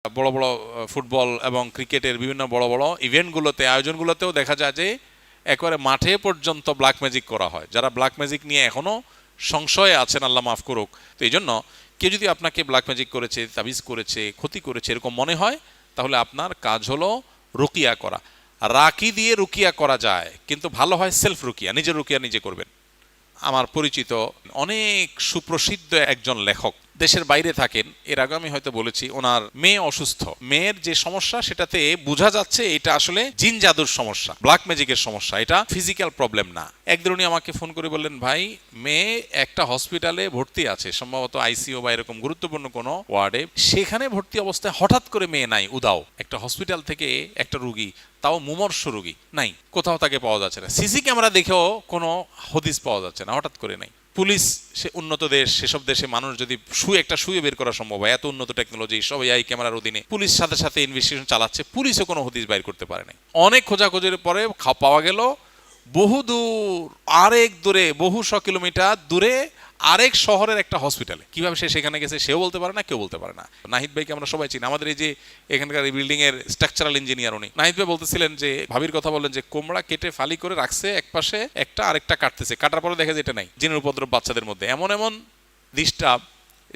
বড় বড় ফুটবল এবং ক্রিকেটের বিভিন্ন বড় বড় ইভেন্টগুলোতে আয়োজনগুলোতেও দেখা যায় যে একেবারে মাঠে পর্যন্ত ব্ল্যাক ম্যাজিক করা হয়। যারা ব্ল্যাক ম্যাজিক নিয়ে এখনো সংশয়ে আছেন, আল্লাহ মাফ করুক। তো এই জন্য কেউ যদি আপনাকে ব্ল্যাক ম্যাজিক করেছে, তাবিজ করেছে, ক্ষতি করেছে এরকম মনে হয়, তাহলে আপনার কাজ হলো রুকিয়া করা। রাকি দিয়ে রুকিয়া করা যায়, কিন্তু ভালো হয় সেলফ রুকিয়া, নিজের রুকিয়া নিজে করবেন। আমার পরিচিত অনেক সুপ্রসিদ্ধ একজন লেখক দেশের বাইরে থাকেন। এর আগে আমি হয়তো বলেছি, ওনার মেয়ে অসুস্থ। মেয়ের যে সমস্যা সেটাতে বোঝা যাচ্ছে এটা আসলে জিন জাদুর সমস্যা, ব্ল্যাক ম্যাজিকের সমস্যা, এটা ফিজিক্যাল প্রবলেম না। একদিন উনি আমাকে ফোন করে বললেন, ভাই মেয়ে একটা হসপিটালে ভর্তি আছে, সম্ভবত আইসিইউ বা এরকম গুরুত্বপূর্ণ কোনো ওয়ার্ডে। সেখানে ভর্তি অবস্থায় হঠাৎ করে মেয়ে নাই, উদাও। একটা হসপিটাল থেকে একটা রুগী, তাও মুমূর্ষু রোগী, নাই, কোথাও তাকে পাওয়া যাচ্ছে না। সিসি ক্যামেরা দেখেও কোনো হদিস পাওয়া যাচ্ছে না, হঠাৎ করে নাই। পুলিশ, সে উন্নত দেশ, সেসব দেশে মানুষ যদি একটা শুয়ে বের করা সম্ভব হয়, এত উন্নত টেকনোলজি, সব এআই ক্যামেরার অধীনে, পুলিশ সাথে সাথে ইনভেস্টিগেশন চালাচ্ছে, পুলিশও কোনো হদিস বাইর করতে পারে নাই। অনেক খোঁজাখোঁজির পরে পাওয়া গেল বহু দূর, আরেক দূরে, বহু 100 কিলোমিটার দূরে আরেক শহরের একটা হসপিটালে। কিভাবে সে সেখানে গেছে সেও বলতে পারে না, কেউ বলতে পারে না। নাহিদ ভাইকে আমরা সবাই চিনি, আমাদের এই যে এখানকার বিল্ডিং এর স্ট্রাকচারাল ইঞ্জিনিয়ার। উনি, নাহিদ ভাই বলতেছিলেন যে, ভাবির কথা বললেন যে কোমড়া কেটে ফালি করে রাখছে এক পাশে, একটা আরেকটা কাটতেছে, কাটার পরে দেখা যায় এটা নাই। জিনের উপদ্রব বাচ্চাদের মধ্যে, এমন এমন ডিস্টার্ব,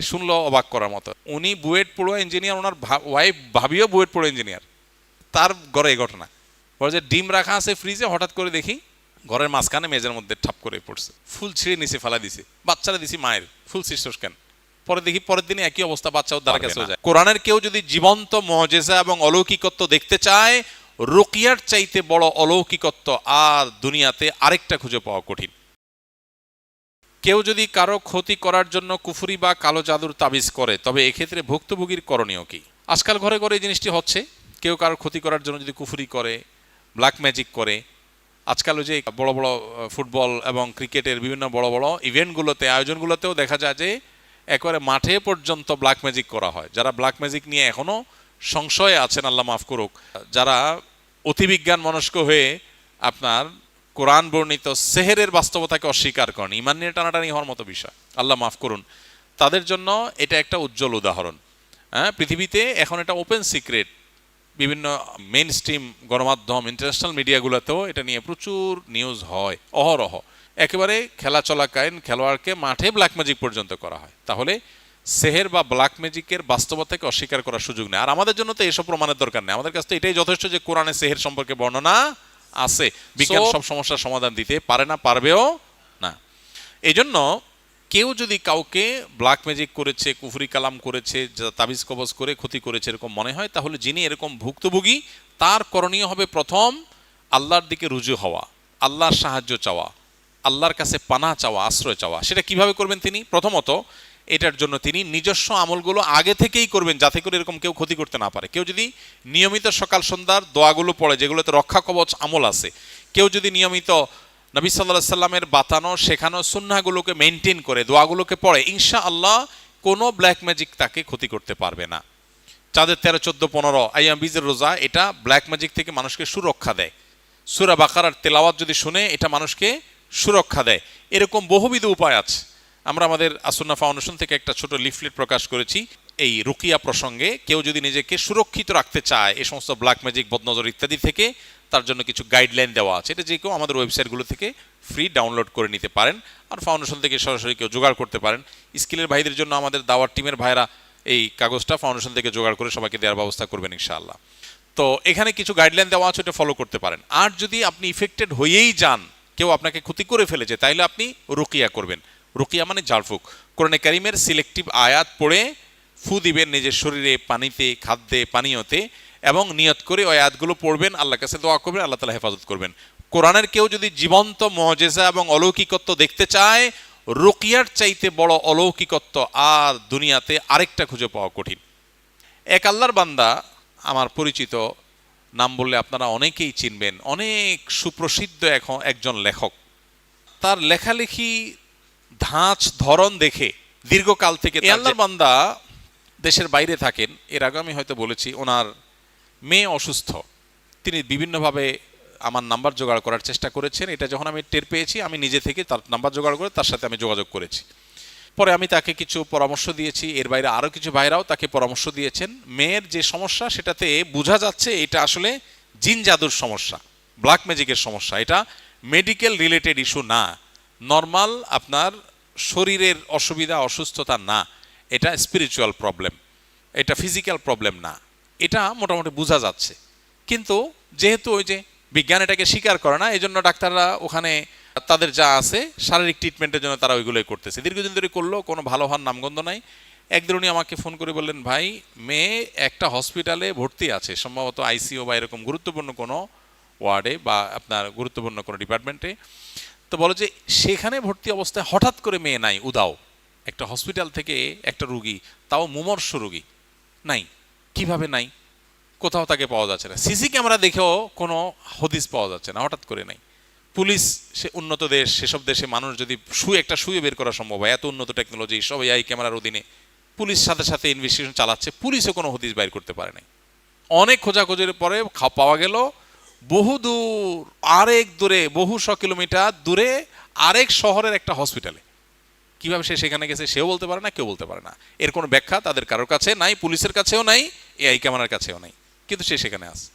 শুনলো অবাক করার মতো। উনি বুয়েট পড়ুয়া ইঞ্জিনিয়ার, ওনার ওয়াইফ ভাবিও বুয়েট পড়ুয়া ইঞ্জিনিয়ার। তার ঘরে এই ঘটনা, বলে যে ডিম রাখা আছে ফ্রিজে, হঠাৎ করে দেখি ঘরের মাঝখানে মেজের মধ্যে ঠাপ করে পড়ছে, ফুল ছিঁড়ে নিচে ফেলা দিছে। বাচ্চারা দিছি মায়ের, ফুল ছিঁড়ছস কেন? পরে দেখি পরের দিনে একই অবস্থা, বাচ্চাও দ্বারা কাছে যায়। কোরআনের কেউ যদি জীবন্ত মুজিজা এবং অলৌকিকত্ব দেখতে চায়, রুকিয়ার চাইতে বড় অলৌকিকত্ব আর দুনিয়াতে আরেকটা খুঁজে পাওয়া কঠিন। কেউ যদি কারো ক্ষতি করার জন্য কুফরি বা কালো জাদুর তাবিজ করে, তবে এক্ষেত্রে ভুক্তভোগীর করণীয় কি? আজকাল ঘরে ঘরে এই জিনিসটি হচ্ছে। কেউ কারোর ক্ষতি করার জন্য যদি কুফরি করে, ব্ল্যাক ম্যাজিক করে, আজকাল যে বড় বড় ফুটবল এবং ক্রিকেটের বিভিন্ন বড় বড় ইভেন্টগুলোতে আয়োজনগুলোতেও দেখা যায় যে একেবারে মাঠে পর্যন্ত ব্ল্যাক ম্যাজিক করা হয়। যারা ব্ল্যাক ম্যাজিক নিয়ে এখনো সংশয়ে আছেন, আল্লাহ মাফ করুক, যারা অতিবিজ্ঞান মনস্ক হয়ে আপনার কোরআন বর্ণিত সেহেরের বাস্তবতাকে অস্বীকার করেন, ইমান নিয়ে টানাটানি হওয়ার মতো বিষয়, আল্লাহ মাফ করুন, তাদের জন্য এটা একটা উজ্জ্বল উদাহরণ। হ্যাঁ, পৃথিবীতে এখন এটা ওপেন সিক্রেট। বিভিন্ন মেইন স্ট্রিম গণমাধ্যম, ইন্টারন্যাশনাল মিডিয়াগুলোতেও এটা নিয়ে প্রচুর নিউজ হয় অহরহ। একেবারে খেলা চলাকালীন খেলোয়াড়কে মাঠে ব্ল্যাক ম্যাজিক পর্যন্ত করা হয়। তাহলে সেহের বা ব্ল্যাক ম্যাজিকের বাস্তবতাকে অস্বীকার করার সুযোগ নেই। আর আমাদের জন্য তো এসব প্রমাণের দরকার নেই, আমাদের কাছে তো এটাই যথেষ্ট যে কোরআনে সেহের সম্পর্কে বর্ণনা আছে। বিজ্ঞান সব সমস্যার সমাধান দিতে পারে না, পারবেও না। এই জন্য কেউ যদি কাউকে ব্ল্যাক ম্যাজিক করেছে, কুফরি কালাম করেছে, তাবিজ কবজ করে ক্ষতি করেছে এরকম মনে হয়, তাহলে যিনি এরকম ভুক্তভোগী, তার করণীয় হবে প্রথম আল্লাহর দিকে রুজু হওয়া, আল্লাহর সাহায্য চাওয়া, আল্লাহর কাছে পানাহ চাওয়া, আশ্রয় চাওয়া। সেটা কিভাবে করবেন তিনি? প্রথমত এটার জন্য তিনি নিজস্ব আমলগুলো আগে থেকেই করবেন, যাতে করে এরকম কেউ ক্ষতি করতে না পারে। কেউ যদি নিয়মিত সকাল সন্ধ্যার দোয়াগুলো পড়ে, যেগুলোতে রক্ষা কবচ আমল আছে, কেউ যদি নিয়মিত নবী সাল্লাল্লাহু আলাইহি সাল্লামের বাতানো শেখানো সুন্নাহগুলোকে মেনটেন করে দোয়াগুলোকে পড়ে, ইনশাআল্লাহ কোনো ব্ল্যাক ম্যাজিক তাকে ক্ষতি করতে পারবে না। চাঁদের 13, 14, 15 আইয়াম বীজের রোজা, এটা ব্ল্যাক ম্যাজিক থেকে মানুষকে সুরক্ষা দেয়। সূরা বাকারার তেলাওয়াত যদি শুনে, এটা মানুষকে সুরক্ষা দেয়। এরকম বহুবিধ উপায় আছে। আমরা আমাদের আসুন্নাহ ফাউন্ডেশন থেকে একটা ছোট লিফলেট প্রকাশ করেছি এই রুকিয়া প্রসঙ্গে। কেউ যদি নিজেকে সুরক্ষিত রাখতে চায় এই সমস্ত ব্ল্যাক ম্যাজিক, বদনজর ইত্যাদি থেকে, তার জন্য কিছু গাইডলাইন দেওয়া আছে। এটা যে কেউ আমাদের ওয়েবসাইটগুলো থেকে ফ্রি ডাউনলোড করে নিতে পারেন, আর ফাউন্ডেশন থেকে সরাসরি কেউ জোগাড় করতে পারেন। স্কিলের ভাইদের জন্য আমাদের দাওয়ার টিমের ভাইরা এই কাগজটা ফাউন্ডেশন থেকে জোগাড় করে সবাইকে দেওয়ার ব্যবস্থা করবেন ইনশাআল্লাহ। তো এখানে কিছু গাইডলাইন দেওয়া আছে, এটা ফলো করতে পারেন। আর যদি আপনি ইফেক্টেড হয়েই যান, কেউ আপনাকে ক্ষতি করে ফেলেছে, তাইলে আপনি রুকিয়া করবেন। রুকিয়া মানে ঝাড়ফুঁক। কোরআনে কারিমের সিলেক্টিভ আয়াত পড়ে ফু দিবেন নিজের শরীরে, পানিতে, খাদ্যে, পানীয়তে, এবং নিয়ত করে ওই আয়াতগুলো পড়বেন, আল্লাহর কাছে দোয়া করবেন, আল্লাহ তাআলা হেফাজত করবেন। কোরআনের কেউ যদি জীবন্ত মুজিজা এবং অলৌকিকত্ব দেখতে চায়, রুকিয়ার চাইতে বড় অলৌকিকত্ব আর দুনিয়াতে আরেকটা খুঁজে পাওয়া কঠিন। এক আল্লাহর বান্দা, আমার পরিচিত, নাম বললে আপনারা অনেকেই চিনবেন, অনেক সুপ্রসিদ্ধ এখন একজন লেখক। তার লেখালেখি ধাঁচ ধরন দেখে দীর্ঘকাল থেকে আল্লাহর বান্দা দেশের বাইরে থাকেন। এর আগে আমি হয়তো বলেছি, ওনার মেয়ে অসুস্থ। তিনি বিভিন্নভাবে আমার নাম্বার জোগাড় করার চেষ্টা করেছেন। এটা যখন আমি টের পেয়েছি, আমি নিজে থেকে তার নাম্বার জোগাড় করে তার সাথে আমি যোগাযোগ করেছি। পরে আমি তাকে কিছু পরামর্শ দিয়েছি, এর বাইরে আরও কিছু ভাইরাও তাকে পরামর্শ দিয়েছেন। মেয়ের যে সমস্যা সেটাতে বোঝা যাচ্ছে এটা আসলে জিন জাদুর সমস্যা, ব্ল্যাক ম্যাজিকের সমস্যা। এটা মেডিকেল রিলেটেড ইস্যু না, নর্মাল আপনার শরীরের অসুবিধা অসুস্থতা না, এটা স্পিরিচুয়াল প্রবলেম, এটা ফিজিক্যাল প্রবলেম না, এটা মোটামুটি বোঝা যাচ্ছে। কিন্তু যেহেতু ওই যে বিজ্ঞান এটাকে স্বীকার করে না, এই জন্য ডাক্তাররা ওখানে তাদের যা আছে শারীরিক ট্রিটমেন্টের জন্য তারা ওইগুলোই করতেছে, দীর্ঘদিন ধরে করলেও কোনো ভালো হওয়ার নামগন্ধ নাই। একদিন উনি আমাকে ফোন করে বললেন, ভাই মেয়ে একটা হসপিটালে ভর্তি আছে, সম্ভবত আইসিইউ বা এরকম গুরুত্বপূর্ণ কোনো ওয়ার্ডে বা আপনার গুরুত্বপূর্ণ কোনো ডিপার্টমেন্টে। তো বলো যে সেখানে ভর্তি অবস্থায় হঠাৎ করে মেয়ে নাই, উদাও, একটা হসপিটাল থেকে একটা রুগী, তাও মুমূর্ষ রুগী নাই। কিভাবে নাই? কোথাও তাকে পাওয়া যাচ্ছে না, সিসি ক্যামেরা দেখেও কোনো হদিস পাওয়া যাচ্ছে না, হঠাৎ করে নাই। পুলিশ, সে উন্নত দেশ, সেসব দেশে মানুষ যদি একটা শুয়ে বের করা সম্ভব হয়, এত উন্নত টেকনোলজি, সব এআই ক্যামেরার অধীনে, পুলিশ সাথে সাথে ইনভেস্টিগেশন চালাচ্ছে, পুলিশও কোনো হদিস বাইর করতে পারে নাই। অনেক খোঁজাখোঁজির পরে পাওয়া গেল বহু দূর, আরেক দূরে, বহু 100 কিলোমিটার দূরে আরেক শহরের একটা হসপিটালে। কিভাবে সে সেখানে গেছে সেও বলতে পারে না, কেউ বলতে পারে না। এর কোনো ব্যাখ্যা তাদের কারোর কাছে নাই, পুলিশের কাছেও নাই, এআই ক্যামেরার কাছেও নাই, কিন্তু সে সেখানে আছে।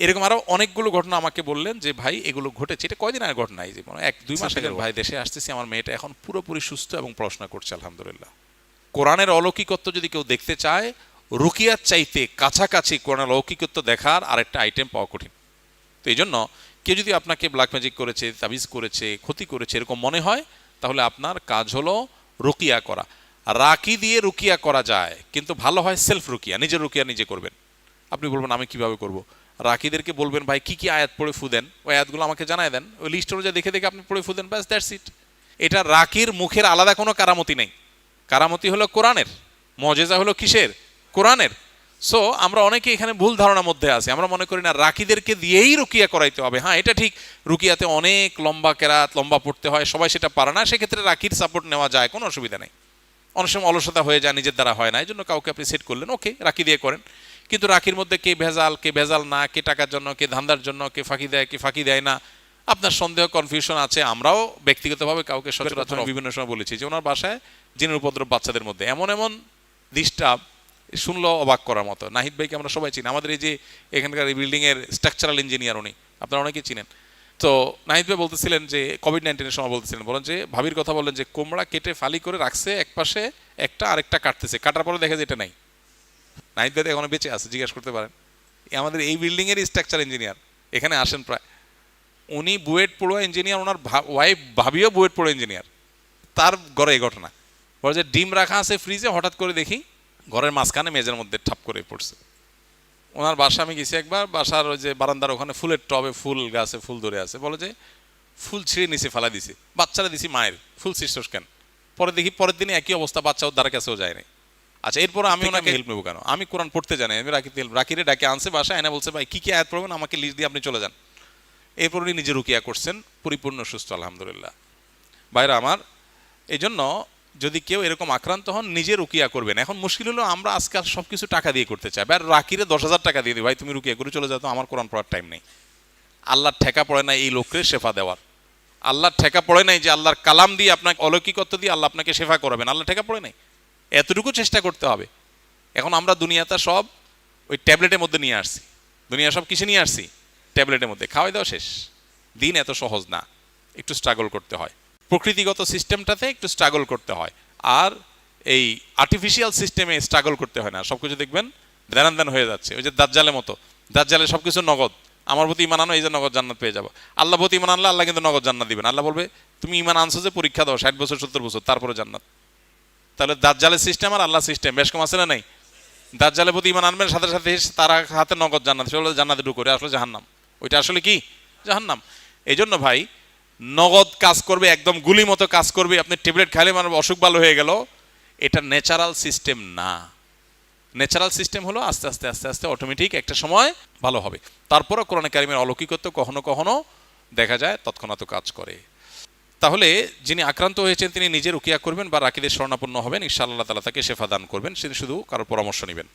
এরকম আরো অনেকগুলো ঘটনা আমাকে বললেন যে ভাই এগুলো ঘটেছে। এটা কয়দিন আগের ঘটনা, এই যে 1-2 মাস আগের। ভাই দেশে আসতেছি, আমার মেয়েটা এখন পুরোপুরি সুস্থ এবং পড়াশোনা করছে আলহামদুলিল্লাহ। কোরআনের অলৌকিকত্ব যদি কেউ দেখতে চায়, রুকিয়ার চাইতে কাছাকাছি কোরআনের অলৌকিকত্ব দেখার আরেকটা আইটেম পাওয়া কঠিন। তো এই জন্য কেউ যদি আপনাকে ব্ল্যাক ম্যাজিক করেছে, তাবিজ করেছে, ক্ষতি করেছে এরকম মনে হয়, তাহলে আপনার কাজ হলো রুকিয়া করা। রাকি দিয়ে রুকিয়া করা যায়, কিন্তু ভালো হয় সেলফ রুকিয়া, নিজের রুকিয়া নিজে করবেন। আপনি বলবেন আমি কিভাবে করব? রাকিদেরকে বলবেন ভাই কি কি আয়াত পড়ে ফু দেন, ওই আয়াতগুলো আমাকে জানায় দেন, ওই লিস্ট অনুযায়ী দেখে দেখে আপনি পড়ে ফু দেন, ব্যাস, দ্যাটস ইট। এটা রাকির মুখের আলাদা কোনো কারামতি নেই। কারামতি হলো কোরআনের, মজেজা হলো কিসের? কোরআনের। সো আমরা অনেকে এখানে ভুল ধারণার মধ্যে আছি, আমরা মনে করি না রাকিদেরকে দিয়েই রুকিয়া করাইতে হবে। হ্যাঁ, এটা ঠিক, রুকিয়াতে অনেক লম্বা কেরাত, লম্বা পড়তে হয়, সবাই সেটা পারে না, সেক্ষেত্রে রাকির সাপোর্ট নেওয়া যায়, কোনো অসুবিধা নেই। অনেক সময় অলসতা হয়ে যায়, নিজের দ্বারা হয় না, এই জন্য কাউকে আপনি সেট করলেন, ওকে রাকি দিয়ে করেন। কিন্তু রাখির মধ্যে কে ভেজাল, কে ভেজাল না, কে টাকার জন্য, কে ধান্দার জন্য, কে ফাঁকি দেয়, কে ফাঁকি দেয় না, আপনার সন্দেহ কনফিউশন আছে। আমরাও ব্যক্তিগতভাবে কাউকে সচরাচর বিভিন্ন সময় বলেছি যে ওনার বাসায় জিনের উপদ্রব বাচ্চাদের মধ্যে এমন এমন ডিস্টার্ব, শুনলো অবাক করার মতো। নাহিদ ভাইকে আমরা সবাই চিনি, আমাদের এই যে এখানকার এই বিল্ডিংয়ের স্ট্রাকচারাল ইঞ্জিনিয়ার, উনি আপনারা অনেকেই চিনেন। তো নাহিদ ভাই বলতেছিলেন যে কোভিড-19 সময় বলতেছিলেন, বলেন যে ভাবির কথা বললেন যে কোমড়া কেটে ফালি করে রাখছে এক পাশে, একটা আরেকটা কাটতেছে, কাটার পরে দেখে যে এটা নাই। নাহিদ ভাই এখনো বেঁচে আছে, জিজ্ঞেস করতে পারেন। আমাদের এই বিল্ডিংয়ের স্ট্রাকচার ইঞ্জিনিয়ার এখানে আসেন প্রায়, উনি বুয়েট পড়ুয়া ইঞ্জিনিয়ার, ওনার ওয়াইফ ভাবিও বুয়েট পড়ুয়া ইঞ্জিনিয়ার। তার ঘরে এই ঘটনা, বলে যে ডিম রাখা আছে ফ্রিজে, হঠাৎ করে দেখি ঘরের মাঝখানে মেজের মধ্যে ঠাপ করে পড়ছে। ওনার বাসা আমি গেছি একবার, বাসার ওই যে বারান্দার ওখানে ফুলের টবে ফুল গাছে ফুল ধরে আছে, বলে যে ফুল ছিঁড়ে নিচে ফেলা দিছি, বাচ্চারা দিছি মায়ের, ফুল ছিঁড়ছস কেন? পরে দেখি পরের দিনে একই অবস্থা, বাচ্চা ওর কাছেও যায় নাই। আচ্ছা, এরপরে আমি ওনাকে হেল্প নেবো কেন? আমি কোরআন পড়তে জানি, আমি রাকিরে ডাকে আনছে বাসায়, এনে বলছে ভাই কি কি আয়াত পড়বেন আমাকে লিস্ট দিয়ে আপনি চলে যান। এরপর উনি নিজে রুকিয়া করছেন, পরিপূর্ণ সুস্থ আলহামদুলিল্লাহ। ভাইরা আমার, এই জন্য যদি কেউ এরকম আক্রান্ত হন নিজে রুকিয়া করবেন। এখন মুশকিল হলো আমরা আজকাল সব কিছু টাকা দিয়ে করতে চাই, আর রাকিরে 10,000 টাকা দিয়ে দিই, ভাই তুমি রুকিয়া করে চলে যাও তো, আমার কোরআন পড়ার টাইম নেই। আল্লাহর ঠেকা পড়ে নাই এই লোককে শেফা দেওয়ার, আল্লাহর ঠেকা পড়ে নাই যে আল্লাহর কালাম দিয়ে আপনাকে অলৌকিকত্ব দিয়ে আল্লাহ আপনাকে শেফা করাবেন, আল্লাহ ঠেকা পড়ে নাই। এতটুকু চেষ্টা করতে হবে। এখন আমরা দুনিয়াটা সব ওই ট্যাবলেটের মধ্যে নিয়ে আসছি, দুনিয়া সব কিসে নিয়ে আসছি? ট্যাবলেটের মধ্যে। খাওয়াই দাও শেষ। দিন এত সহজ না, একটু স্ট্রাগল করতে হয়, প্রকৃতিগত সিস্টেমটাতে একটু স্ট্রাগল করতে হয়, আর এই আর্টিফিশিয়াল সিস্টেমে স্ট্রাগল করতে হয় না। সব কিছু দেখবেন দেন দেন হয়ে যাচ্ছে, ওই যে দাজ্জালের মতো, দাজ্জালে সব কিছু নগদ, আমার প্রতি ইমান আনো এই যে নগদ জান্নাত পেয়ে যাবো। আল্লাহ প্রতি ইমান আনলে আল্লাহ কিন্তু নগদ জান্নাত দিবেন। আল্লাহ বলবে তুমি ইমান আনছো যে পরীক্ষা দাও 60 বছর 70 বছর, তারপরে জান্নাত। তাহলে দাজ্জালের সিস্টেম আর আল্লাহ সিস্টেম বেশ কম আছে না নাই? দাজ্জালের প্রতি ইমান আনবেন, সাথে সাথে তার হাতে নগদ জান্নাত, সেগুলো জান্নাতে ঢুকে, আসলে জাহান্নাম। ওইটা আসলে কি? জাহান্নাম। এই জন্য ভাই নগদ কাজ করবে, একদম গুলি মতো কাজ করবে, আপনি ট্যাবলেট খাইলে মানে অসুখ ভালো হয়ে গেল, এটা ন্যাচারাল সিস্টেম না। ন্যাচারাল সিস্টেম হলো আস্তে আস্তে আস্তে আস্তে অটোমেটিক একটা সময় ভালো হবে। তারপরও কোরআন কারিমের অলৌকিকত্ব কখনো কখনো দেখা যায় তৎক্ষণাৎ কাজ করে। তাহলে যিনি আক্রান্ত হয়েছেন তিনি নিজে রুকিয়া করবেন বা রাকিদের শরণাপন্ন হবেন, ইনশাআল্লাহ তাআলা তাকে শেফা দান করবেন, তিনি শুধু কারো পরামর্শ নেবেন।